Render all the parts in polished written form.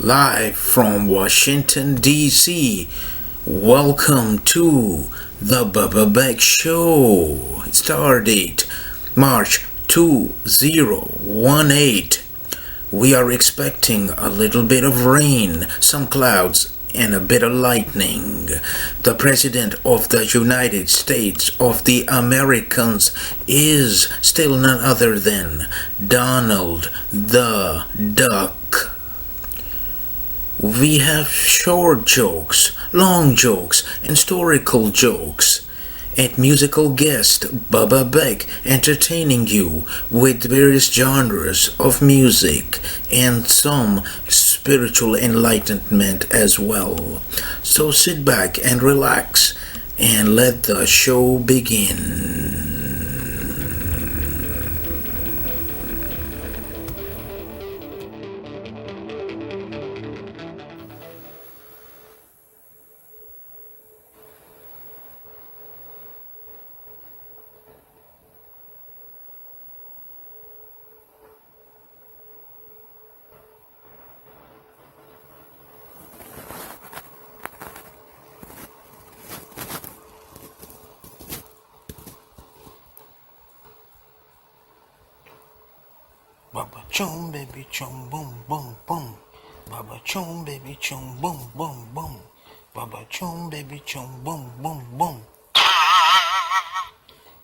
live from Washington, D.C. Welcome to the Beck Show. Star date March 2018. We are expecting a little bit of rain, some clouds, and a bit of lightning. The President of the United States of the Americans is still none other than Donald the Duck. We have short jokes, long jokes, and historical jokes. And musical guest Bubba Beck entertaining you with various genres of music and some spiritual enlightenment as well. So sit back and relax and let the show begin. Baba chum baby chum boom boom boom. Baba chum baby chum boom boom boom. Baba chum baby chum boom boom boom.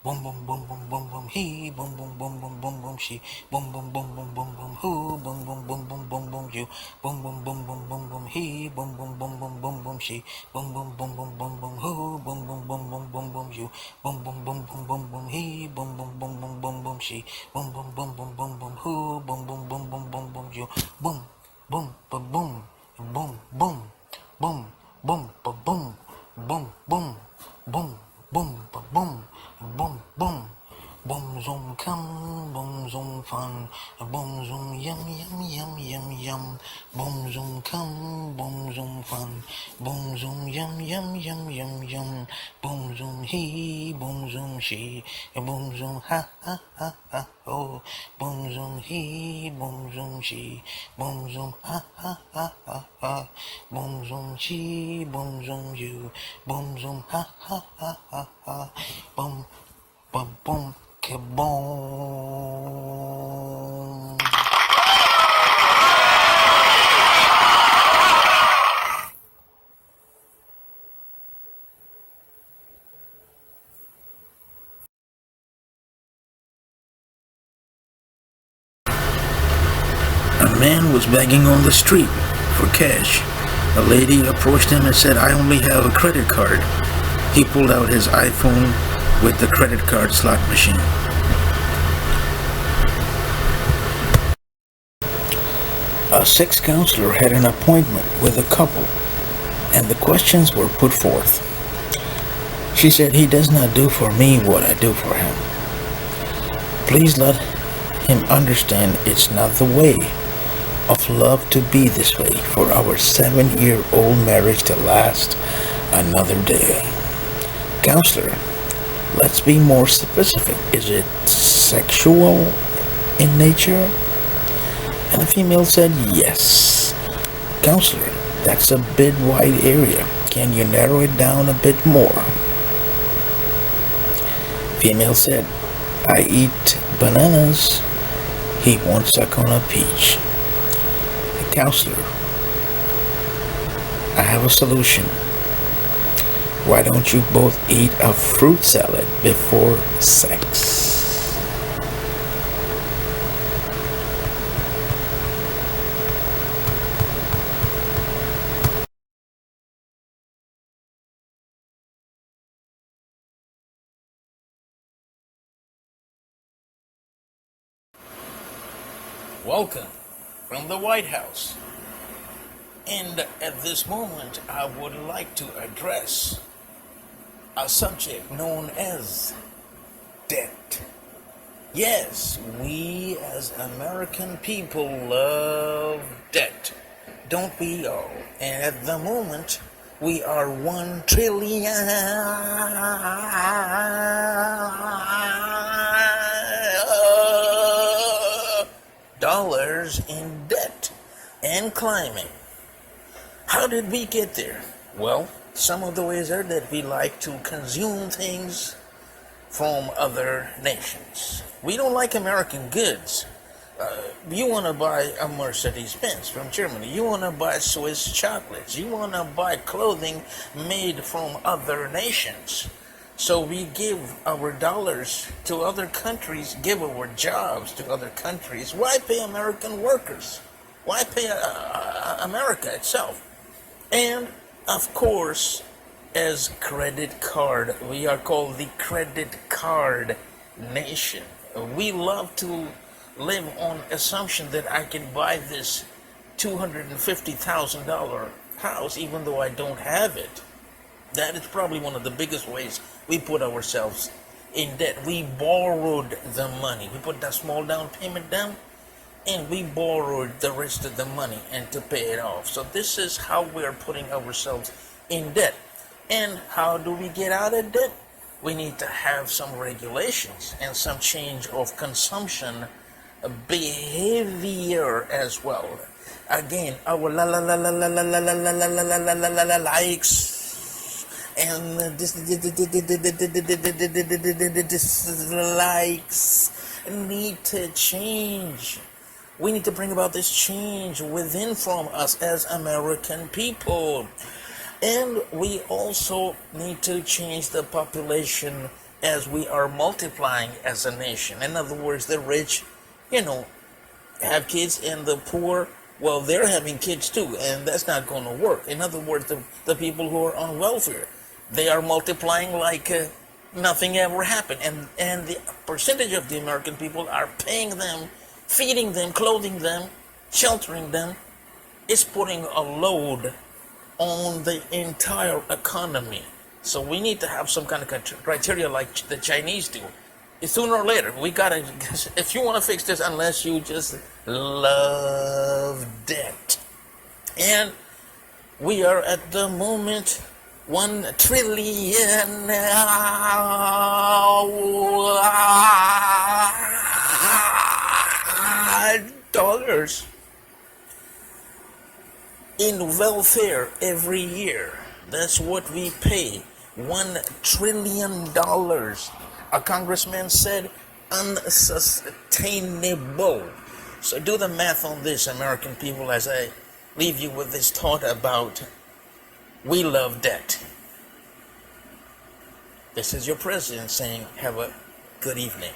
Boom boom boom boom boom boom he boom boom boom boom boom boom she boom boom boom boom boom boom who boom boom boom boom boom boom you boom boom boom boom boom boom he boom boom boom boom boom boom she boom boom boom boom boom boom who boom boom boom boom boom boom you boom boom boom boom boom boom he boom boom boom boom boom boom she boom boom boom boom boom boom who boom boom boom boom boom boom you boom boom ba boom boom boom boom boom ba boom boom boom boom boom ba boom boom boom boom zoom come boom zoom fun boom zoom yum yum yum yum yum boom zoom come boom zoom fun boom zoom yum yum yum yum yum boom zoom he boom zoom she boom zoom ha ha ha ha oh boom zoom he boom zoom she boom zoom ha ha ha ha ha boom zoom she boom zoom you boom zoom ha ha ha ha ha boom boom boom kaboom. A man was begging on the street for cash. A lady approached him and said, "I only have a credit card." He pulled out his iPhone with the credit card slot machine. A sex counselor had an appointment with a couple, and the questions were put forth. She said, "He does not do for me what I do for him. Please let him understand it's not the way of love to be this way for our 7-year-old marriage to last another day." Counselor, let's be more specific. Is it sexual in nature? And the female said yes. Counselor, that's a bit wide area. Can you narrow it down a bit more? Female said, "I eat bananas. He won't suck on a peach." The counselor, "I have a solution. Why don't you both eat a fruit salad before sex?" Welcome from the White House. And at this moment, I would like to address a subject known as debt. Yes, we as American people love debt, don't we all? And at the moment, we are $1 trillion dollars in debt and climbing. How did we get there? Well, some of the ways are that we like to consume things from other nations. We don't like American goods. You want to buy a Mercedes Benz from Germany. You want to buy Swiss chocolates. You want to buy clothing made from other nations. So we give our dollars to other countries, give our jobs to other countries. Why pay American workers? Why pay America itself? And of course, as credit card, we are called the credit card nation. We love to live on assumption that I can buy this $250,000 house even though I don't have it. That is probably one of the biggest ways we put ourselves in debt. We borrowed the money. We put that small down payment down and we borrowed the rest of the money and to pay it off. So this is how we're putting ourselves in debt. And how do we get out of debt? We need to have some regulations and some change of consumption behavior as well. Again, our likes and dislikes need to change. We need to bring about this change within from us as American people. And we also need to change the population as we are multiplying as a nation. In other words, the rich, have kids, and the poor, well, they're having kids too, and that's not going to work. In other words, the people who are on welfare, they are multiplying like nothing ever happened. And the percentage of the American people are paying them, feeding them, clothing them, sheltering them, is putting a load on the entire economy. So we need to have some kind of criteria like the Chinese do. Sooner or later, we gotta, if you want to fix this, unless you just love debt. And we are at the moment $1 trillion dollars in welfare every year. That's what we pay. $1 trillion. A congressman said unsustainable. So do the math on this, American people, as I leave you with this thought about we love debt. This is your president saying, have a good evening.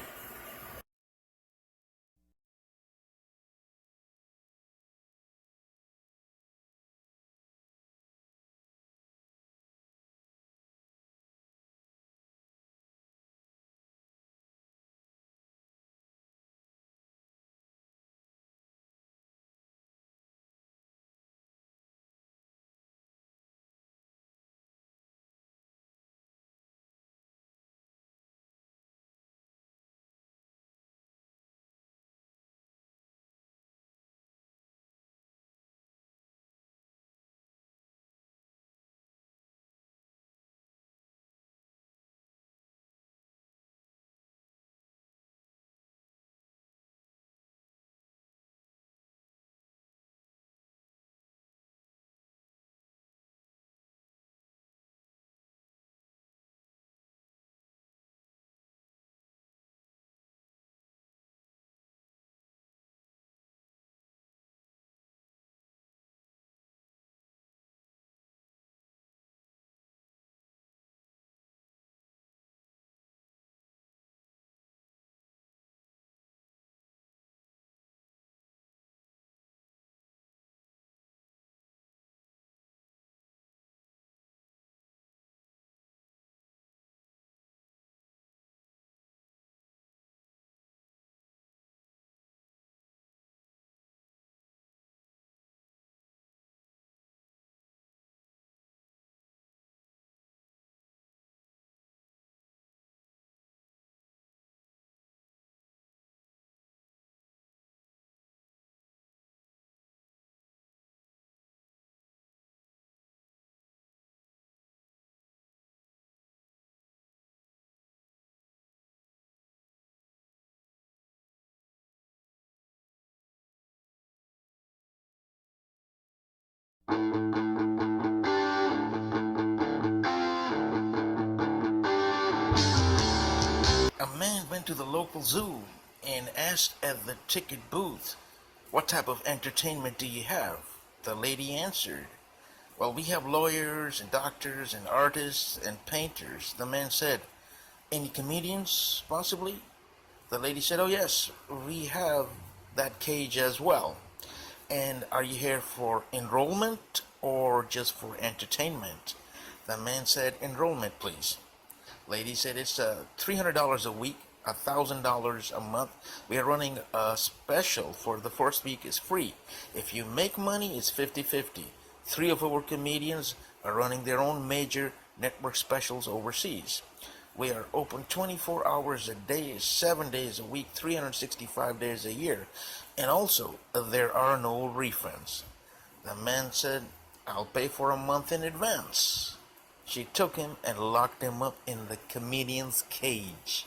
A man went to the local zoo and asked at the ticket booth, "What type of entertainment do you have?" The lady answered, "Well, we have lawyers and doctors and artists and painters." The man said, "Any comedians, possibly?" The lady said, "Oh yes, we have that cage as well. And are you here for enrollment or just for entertainment?" The man said, "Enrollment, please." Lady said, "It's $300 a week, $1,000 a month. We are running a special for the first week is free. If you make money, it's 50-50. Three of our comedians are running their own major network specials overseas. We are open 24 hours a day, 7 days a week, 365 days a year. And also, there are no refunds." The man said, "I'll pay for a month in advance." She took him and locked him up in the comedian's cage.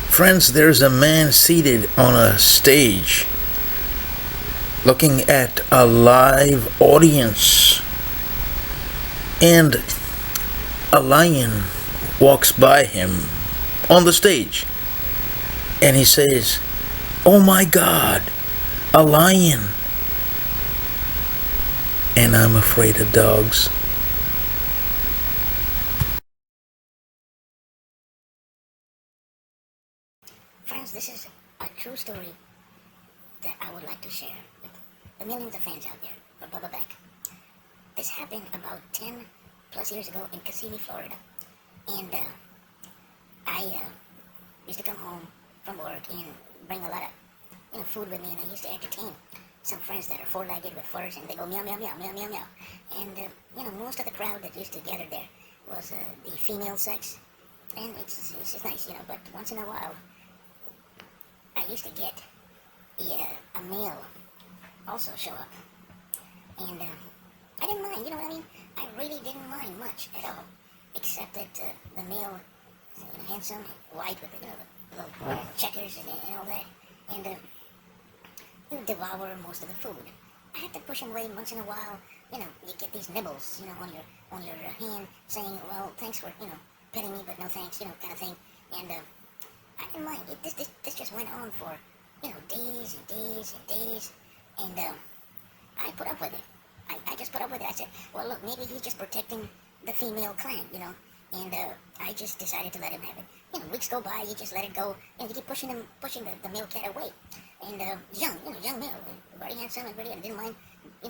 Friends, there's a man seated on a stage looking at a live audience, and a lion walks by him on the stage, and he says, "Oh my God, a lion!" And I'm afraid of dogs. Friends, this is a true story that I would like to share with the millions of fans out there for Bubba Beck. This happened about 10 plus years ago in Kissimmee, Florida. And I used to come home from work and bring a lot of food with me, and I used to entertain some friends that are four-legged with furs, and they go meow, meow, meow, meow, meow, meow. And most of the crowd that used to gather there was the female sex, and it's just nice, but once in a while, I used to get a male also show up, and I didn't mind, I really didn't mind much at all, except that the male, handsome, white with the little checkers and all that, and he would devour most of the food. I had to push him away once in a while. You get these nibbles, on your hand, saying, "Well, thanks for petting me, but no thanks," kind of thing, and I didn't mind. This just went on for, days and days and days. And I put up with it. I just put up with it. I said, well, look, maybe he's just protecting the female clan, And I just decided to let him have it. Weeks go by, you just let it go. You keep pushing the male cat away. And young male, very handsome and very, I didn't mind,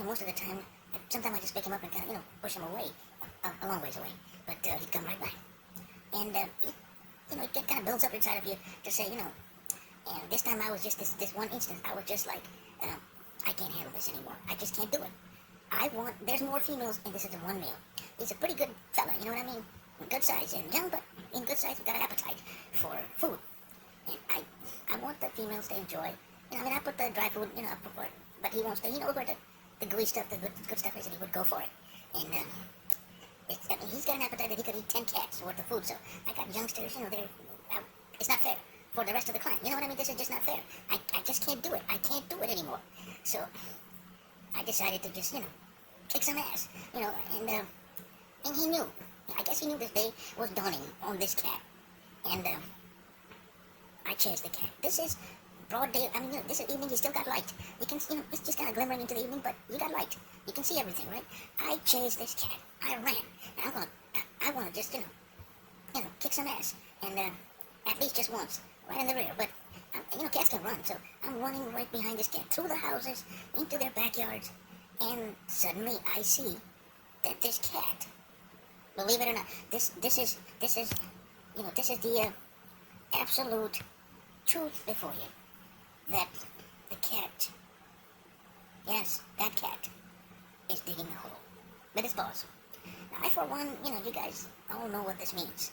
most of the time. Sometimes I just pick him up and kind of, push him away, a long ways away. But he'd come right back. And it kind of builds up inside of you to say, and this time I was just, this one instance, I was just like, I can't handle this anymore. I just can't do it. There's more females, and this is the one male. He's a pretty good fella, you know what I mean? Good size, and young, but in good size, got an appetite for food. And I want the females to enjoy, I put the dry food, up for it, but he wants to, where the gooey stuff, the good stuff is, and he would go for it. And, he's got an appetite that he could eat 10 cats worth of food, so I got youngsters, it's not fair for the rest of the clan. You know what I mean? This is just not fair. I just can't do it. I can't do it anymore. So I decided to just, kick some ass, and he knew. I guess he knew this day was dawning on this cat. And I chased the cat. This is broad day. This is evening. You still got light. You can, it's just kind of glimmering into the evening, but you got light. You can see everything, right? I chased this cat. I ran. And I want to just, kick some ass. And at least just once, right in the rear. But, cats can run, so I'm running right behind this cat, through the houses, into their backyards, and suddenly I see that this cat, believe it or not, this is the absolute truth before you, that the cat, yes, that cat is digging a hole with his paws. Now, I, for one, you guys all know what this means.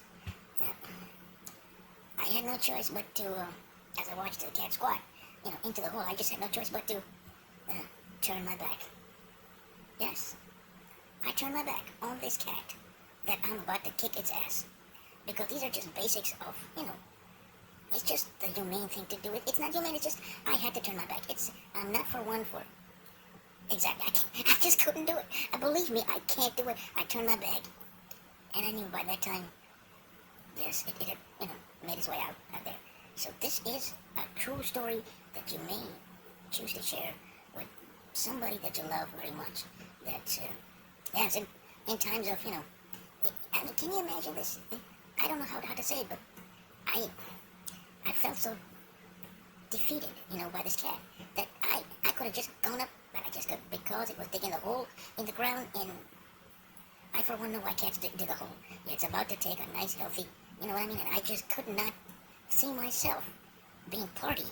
I had no choice but to, as I watched the cat squat, into the hole, I just had no choice but to turn my back. Yes, I turned my back on this cat that I'm about to kick its ass. Because these are just basics of, it's just the humane thing to do. It's not humane, it's just, I had to turn my back. I'm not for one for, exactly, I just couldn't do it. Believe me, I can't do it. I turned my back, And I knew by that time, yes, it had, made its way out there. So this is a true story that you may choose to share with somebody that you love very much. That, yes, in times of, I mean, can you imagine this? I don't know how to say it, but I felt so defeated, by this cat, that I could have just gone up, but I just couldn't, because it was digging a hole in the ground, and I for one know why cats dig a hole. It's about to take a nice healthy, you know what I mean, and I just could not see myself being party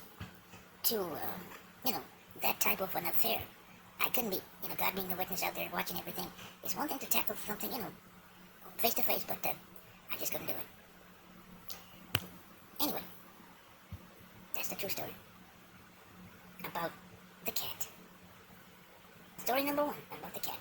to, that type of an affair. I couldn't be, God being the witness out there watching everything. It's one thing to tackle something, face to face, but I just couldn't do it. Anyway, that's the true story about the cat. Story number 1 about the cat.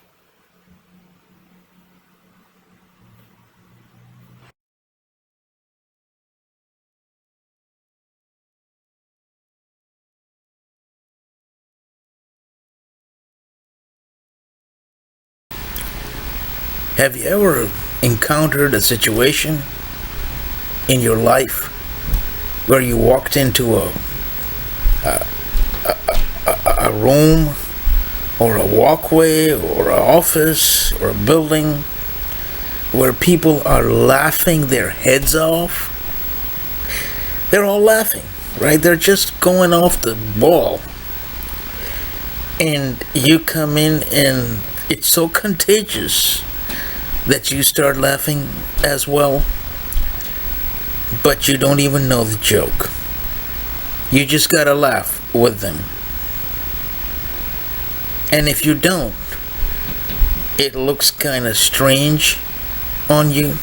Have you ever encountered a situation in your life where you walked into a room or a walkway or an office or a building where people are laughing their heads off? They're all laughing, right? They're just going off the ball. And you come in and it's so contagious that you start laughing as well, but you don't even know the joke. You just gotta laugh with them. And if you don't, it looks kind of strange on you.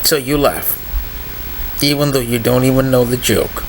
So you laugh, even though you don't even know the joke.